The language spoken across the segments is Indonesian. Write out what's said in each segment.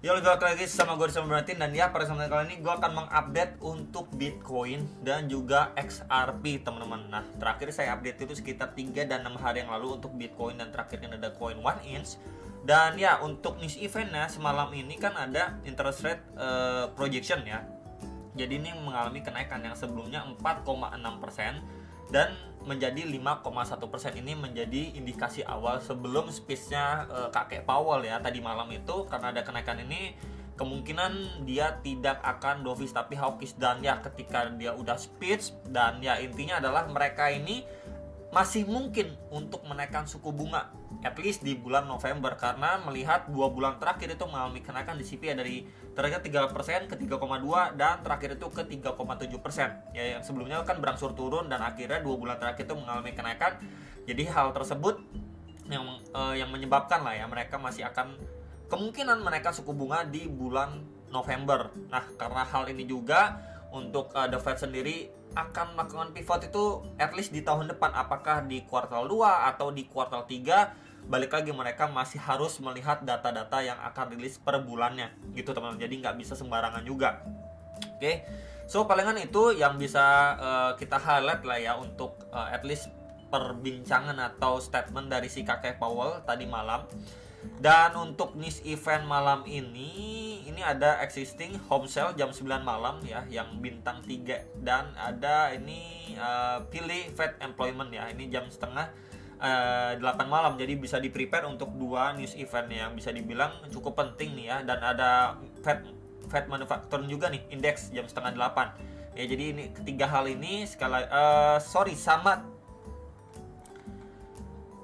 Yo, balik lagi sama gue sama Berarti. Dan ya, pada kesempatan kali ini gue akan mengupdate untuk Bitcoin dan juga XRP, teman-teman. Nah, terakhir saya update itu sekitar 3 dan 6 hari yang lalu untuk Bitcoin, dan terakhir kan ada koin 1 inch. Dan ya, untuk news eventnya semalam ini kan ada interest rate projection ya. Jadi ini mengalami kenaikan yang sebelumnya 4,6% dan menjadi 5,1%. Ini menjadi indikasi awal sebelum speech-nya kakek Powell ya tadi malam itu. Karena ada kenaikan ini, kemungkinan dia tidak akan dovish tapi hawkish. Dan ya, ketika dia udah speech, dan ya intinya adalah mereka ini masih mungkin untuk menaikkan suku bunga at least di bulan November, karena melihat 2 bulan terakhir itu mengalami kenaikan di CPI dari terakhir 3% ke 3,2 dan terakhir itu ke 3,7%. Ya, yang sebelumnya kan berangsur turun dan akhirnya 2 bulan terakhir itu mengalami kenaikan. Jadi hal tersebut yang menyebabkan lah ya mereka masih akan kemungkinan menaikkan suku bunga di bulan November. Nah, karena hal ini juga untuk The Fed sendiri akan melakukan pivot itu at least di tahun depan, apakah di kuartal 2 atau di kuartal 3. Balik lagi, mereka masih harus melihat data-data yang akan rilis per bulannya gitu teman-teman, jadi nggak bisa sembarangan juga. Oke, so palingan itu yang bisa kita highlight lah ya untuk at least perbincangan atau statement dari si kakek Powell tadi malam. Dan untuk news event malam ini ada existing home sale jam 9 malam ya, yang bintang 3, dan ada ini pilih Fed employment ya, ini jam setengah 8 malam. Jadi bisa di prepare untuk 2 news event yang bisa dibilang cukup penting nih ya. Dan ada Fed manufacturing juga nih, indeks jam setengah 8 ya. Jadi ini ketiga hal ini sama.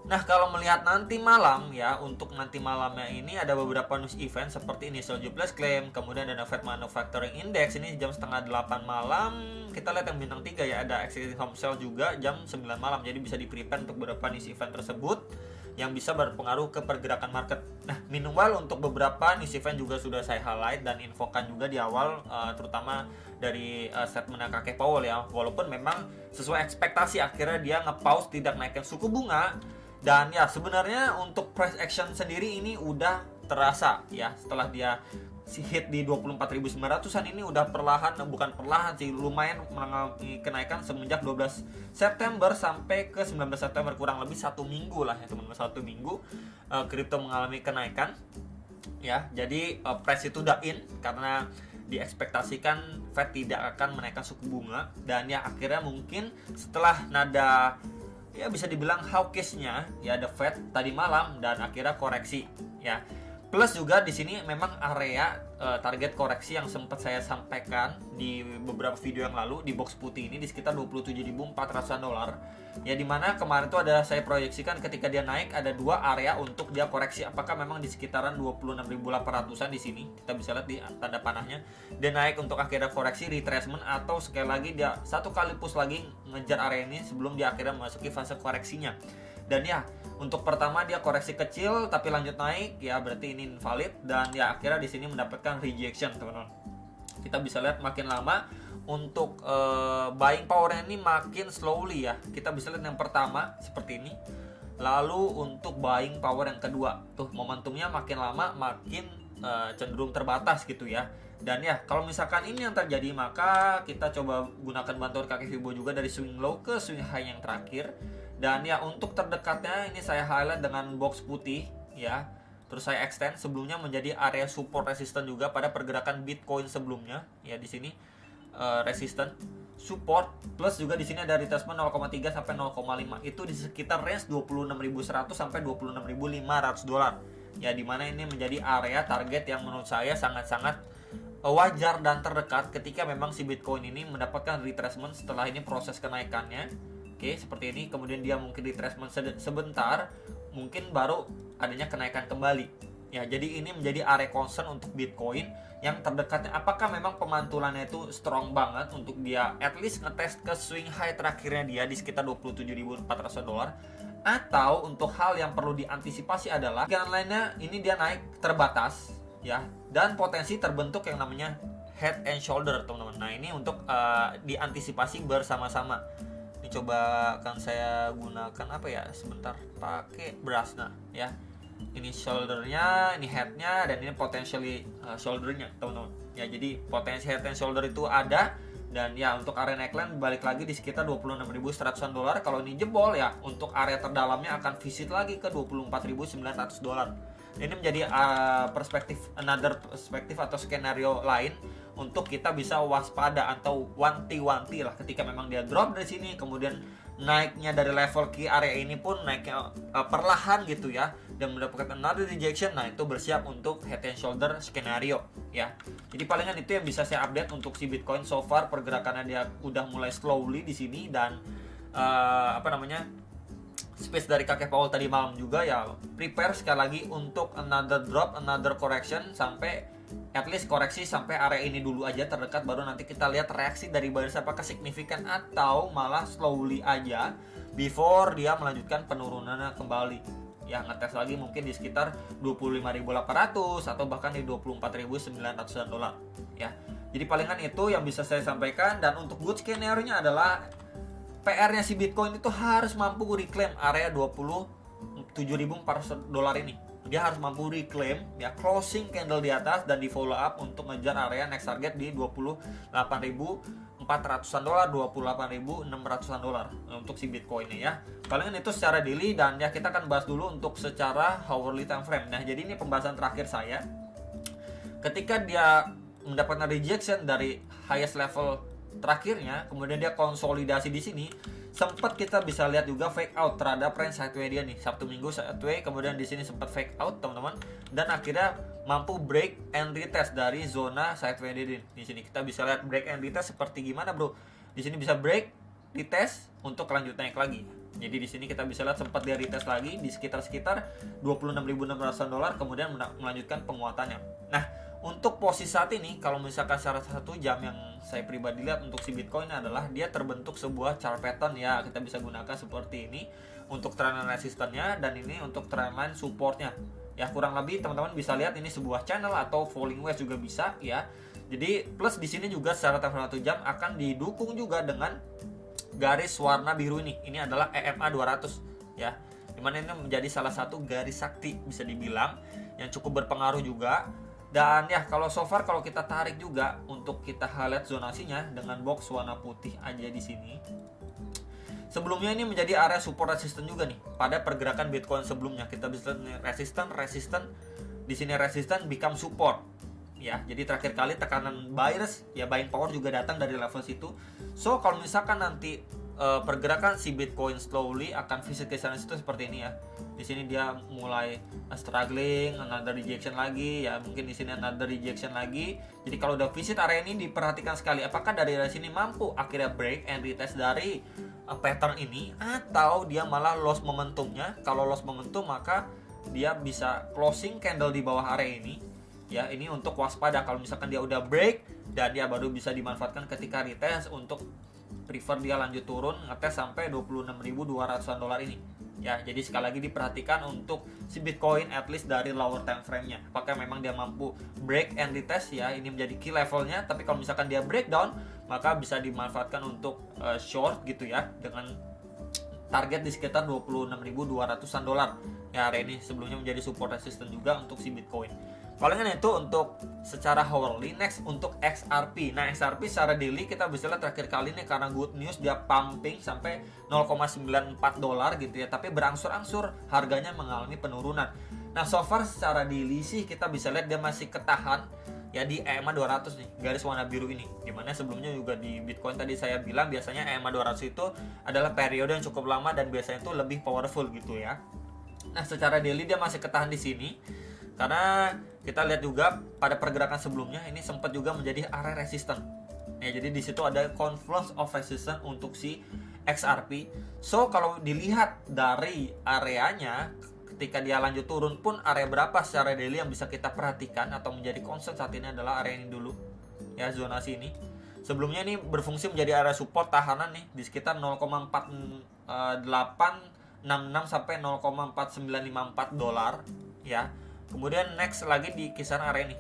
Nah, kalau melihat nanti malam ya, untuk nanti malamnya ini ada beberapa news event seperti initial jobless claim, kemudian ada Fed Manufacturing Index ini jam setengah 8 malam. Kita lihat yang bintang 3 ya, ada existing home sale juga jam 9 malam. Jadi bisa di-prepare untuk beberapa news event tersebut yang bisa berpengaruh ke pergerakan market. Nah, meanwhile untuk beberapa news event juga sudah saya highlight dan infokan juga di awal, terutama dari statement kakek Powell ya. Walaupun memang sesuai ekspektasi akhirnya dia nge-pause tidak naikkan suku bunga. Dan ya, sebenarnya untuk price action sendiri ini udah terasa ya, setelah dia hit di 24.900-an ini udah bukan perlahan sih, lumayan mengalami kenaikan semenjak 12 September sampai ke 19 September, kurang lebih 1 minggu lah ya teman-teman. 1 minggu kripto mengalami kenaikan ya. Jadi price itu udah in karena diekspektasikan Fed tidak akan menaikkan suku bunga. Dan ya, akhirnya mungkin setelah nada ya bisa dibilang hawkish-nya ya The Fed tadi malam, dan akhirnya koreksi ya. Plus juga di sini memang area target koreksi yang sempat saya sampaikan di beberapa video yang lalu di box putih ini di sekitar 27.400 dolar ya, dimana kemarin tuh ada saya proyeksikan ketika dia naik ada 2 area untuk dia koreksi. Apakah memang di sekitaran 26.800-an di sini, kita bisa lihat di tanda panahnya dia naik untuk akhirnya koreksi retracement, atau sekali lagi dia satu kali push lagi ngejar area ini sebelum dia akhirnya memasuki fase koreksinya. Dan ya, untuk pertama dia koreksi kecil tapi lanjut naik ya, berarti ini invalid. Dan ya, akhirnya di sini mendapatkan rejection teman-teman. Kita bisa lihat makin lama untuk buying power ini makin slowly ya. Kita bisa lihat yang pertama seperti ini. Lalu untuk buying power yang kedua, tuh momentumnya makin lama makin cenderung terbatas gitu ya. Dan ya, kalau misalkan ini yang terjadi, maka kita coba gunakan bantuan kaki Fibo juga dari swing low ke swing high yang terakhir. Dan ya, untuk terdekatnya ini saya highlight dengan box putih ya. Terus saya extend sebelumnya menjadi area support resistance juga pada pergerakan Bitcoin sebelumnya ya. Di sini resistance, support, plus juga di sini ada retracement 0,3 sampai 0,5. Itu di sekitar range 26.100 sampai 26.500 dolar. Ya, dimana ini menjadi area target yang menurut saya sangat-sangat wajar dan terdekat ketika memang si Bitcoin ini mendapatkan retracement setelah ini proses kenaikannya. Oke, seperti ini. Kemudian dia mungkin retracement sebentar, mungkin baru adanya kenaikan kembali. Ya, jadi ini menjadi area concern untuk Bitcoin yang terdekatnya. Apakah memang pemantulannya itu strong banget untuk dia at least ngetest ke swing high terakhirnya dia di sekitar 27.400 dolar, atau untuk hal yang perlu diantisipasi adalah kemungkinan lainnya ini dia naik terbatas ya, dan potensi terbentuk yang namanya head and shoulder teman-teman. Nah, ini untuk diantisipasi bersama-sama. Ini coba akan saya gunakan apa ya, sebentar pakai brush. Nah ya, ini shouldernya, ini headnya, dan ini potentially shouldernya teman-teman ya. Jadi potensi head and shoulder itu ada, dan ya untuk area neckline balik lagi di sekitar 26.100 dolar. Kalau ini jebol ya untuk area terdalamnya akan visit lagi ke 24.900 dolar. Ini menjadi another perspektif atau skenario lain untuk kita bisa waspada atau wanti-wanti lah ketika memang dia drop dari sini, kemudian naiknya dari level key area ini pun naiknya perlahan gitu ya, dan mendapatkan another rejection. Nah, itu bersiap untuk head and shoulder skenario ya. Jadi palingan itu yang bisa saya update untuk si Bitcoin. So far pergerakannya dia udah mulai slowly di sini, dan space dari kakek Paul tadi malam juga ya, prepare sekali lagi untuk another drop, another correction, sampai at least koreksi sampai area ini dulu aja terdekat, baru nanti kita lihat reaksi dari buyers apakah signifikan atau malah slowly aja before dia melanjutkan penurunannya kembali ya. Ngetes lagi mungkin di sekitar 25.800 atau bahkan di 24.900 dolar ya. Jadi palingan itu yang bisa saya sampaikan. Dan untuk good skenario-nya adalah PR-nya si Bitcoin itu harus mampu reclaim area 27.400 dolar ini. Dia harus mampu reclaim ya, closing candle di atas dan di follow up untuk ngejar area next target di 28.400-an dolar, 28.600-an dolar untuk si Bitcoin ini ya. Palingan itu secara daily, dan ya kita akan bahas dulu untuk secara hourly time frame. Nah, jadi ini pembahasan terakhir saya. Ketika dia mendapatkan rejection dari highest level terakhirnya, kemudian dia konsolidasi di sini, sempat kita bisa lihat juga fake out terhadap range sideway dia nih, Sabtu Minggu sideway, kemudian di sini sempat fake out teman-teman, dan akhirnya mampu break and retest dari zona sideway dia. Di sini kita bisa lihat break and retest seperti gimana, bro. Di sini bisa break, retest untuk lanjut naik lagi. Jadi di sini kita bisa lihat sempat dia retest lagi di sekitar 26.600 dolar, kemudian melanjutkan penguatannya. Nah, untuk posisi saat ini, kalau misalkan secara 1 jam yang saya pribadi lihat untuk si Bitcoin adalah dia terbentuk sebuah chart pattern ya, kita bisa gunakan seperti ini untuk trendline resistannya, dan ini untuk trendline supportnya ya. Kurang lebih teman-teman bisa lihat ini sebuah channel atau falling wedge juga bisa ya. Jadi plus di sini juga secara time 1 jam akan didukung juga dengan garis warna biru ini. Ini adalah EMA 200 ya, dimana ini menjadi salah satu garis sakti bisa dibilang yang cukup berpengaruh juga. Dan ya kalau so far kalau kita tarik juga untuk kita highlight zonasinya dengan box warna putih aja di sini. Sebelumnya ini menjadi area support resisten juga nih pada pergerakan Bitcoin sebelumnya. Kita bisa resisten di sini, resisten become support ya. Jadi terakhir kali tekanan buyers ya, buying power juga datang dari level situ. So kalau misalkan nanti pergerakan si Bitcoin slowly akan visit ke sana situ seperti ini ya. Di sini dia mulai struggling, another rejection lagi ya, mungkin di sini another rejection lagi. Jadi kalau udah visit area ini diperhatikan sekali apakah dari sini mampu akhirnya break and retest dari pattern ini, atau dia malah lost momentumnya. Kalau lost momentum maka dia bisa closing candle di bawah area ini ya. Ini untuk waspada kalau misalkan dia udah break, dan dia baru bisa dimanfaatkan ketika retest untuk prefer dia lanjut turun ngetes sampai 26.200-an dolar ini ya. Jadi sekali lagi diperhatikan untuk si Bitcoin at least dari lower time frame-nya, apakah memang dia mampu break and retest ya. Ini menjadi key levelnya. Tapi kalau misalkan dia breakdown maka bisa dimanfaatkan untuk short gitu ya, dengan target di sekitar 26.200-an dolar ya. Area ini sebelumnya menjadi support resistance juga untuk si Bitcoin. Palingan itu untuk secara hourly. Next untuk XRP. Nah, XRP secara daily kita bisa lihat terakhir kali ini karena good news dia pumping sampai 0,94 dolar gitu ya, tapi berangsur-angsur harganya mengalami penurunan. Nah, so far secara daily sih kita bisa lihat dia masih ketahan ya di EMA 200 nih, garis warna biru ini. Dimana sebelumnya juga di Bitcoin tadi saya bilang biasanya EMA 200 itu adalah periode yang cukup lama dan biasanya itu lebih powerful gitu ya. Nah, secara daily dia masih ketahan di sini. Karena kita lihat juga pada pergerakan sebelumnya ini sempat juga menjadi area resisten. Ya, jadi di situ ada confluence of resistance untuk si XRP. So kalau dilihat dari areanya, ketika dia lanjut turun pun area berapa secara daily yang bisa kita perhatikan atau menjadi concern saat ini adalah area ini dulu. Ya, zonasi ini. Sebelumnya ini berfungsi menjadi area support tahanan nih di sekitar 0,4866 sampai 0,4954 dolar ya. Kemudian next lagi di kisaran area ini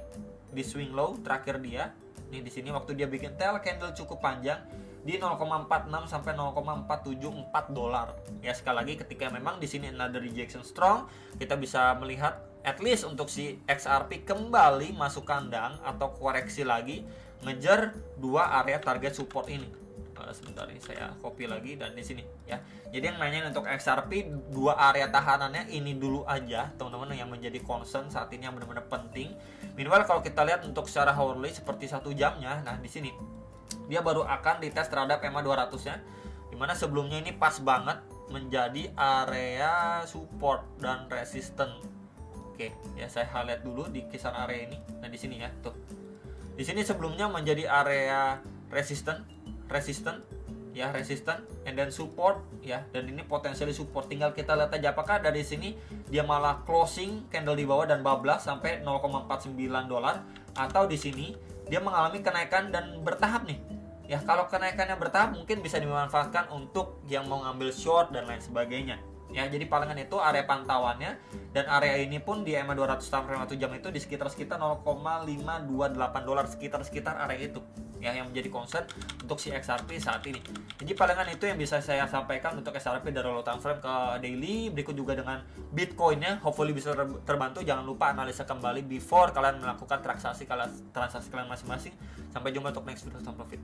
di swing low terakhir dia nih di sini waktu dia bikin tail candle cukup panjang di 0,46 sampai 0,474 dolar. Ya, sekali lagi ketika memang di sini another rejection strong, kita bisa melihat at least untuk si XRP kembali masuk kandang atau koreksi lagi ngejar dua area target support ini. Sebentar ini saya copy lagi dan di sini ya. Jadi yang nanyain untuk XRP dua area tahanannya ini dulu aja teman-teman, yang menjadi concern saat ini yang benar-benar penting. Minimal kalau kita lihat untuk secara hourly seperti 1 jamnya, nah di sini dia baru akan dites terhadap EMA 200 nya, dimana sebelumnya ini pas banget menjadi area support dan resistance. Oke, ya saya highlight dulu di kisaran area ini. Nah di sini ya, tuh. Di sini sebelumnya menjadi area resistance, ya resistance, and then support ya, dan ini potensial support. Tinggal kita lihat aja apakah dari sini dia malah closing candle di bawah dan bablas sampai 0,49 dolar, atau di sini dia mengalami kenaikan dan bertahap nih. Ya, kalau kenaikannya bertahap mungkin bisa dimanfaatkan untuk yang mau ngambil short dan lain sebagainya. Ya, jadi palingan itu area pantauannya, dan area ini pun di EMA 200 sampai 1 jam itu di sekitar 0,528 dolar, sekitar area itu. Ya, yang menjadi concern untuk si XRP saat ini. Jadi palingan itu yang bisa saya sampaikan untuk XRP dari low time frame ke daily. Berikut juga dengan Bitcoinnya, hopefully bisa terbantu. Jangan lupa analisa kembali before kalian melakukan transaksi kalian masing-masing. Sampai jumpa untuk next video, stop profit.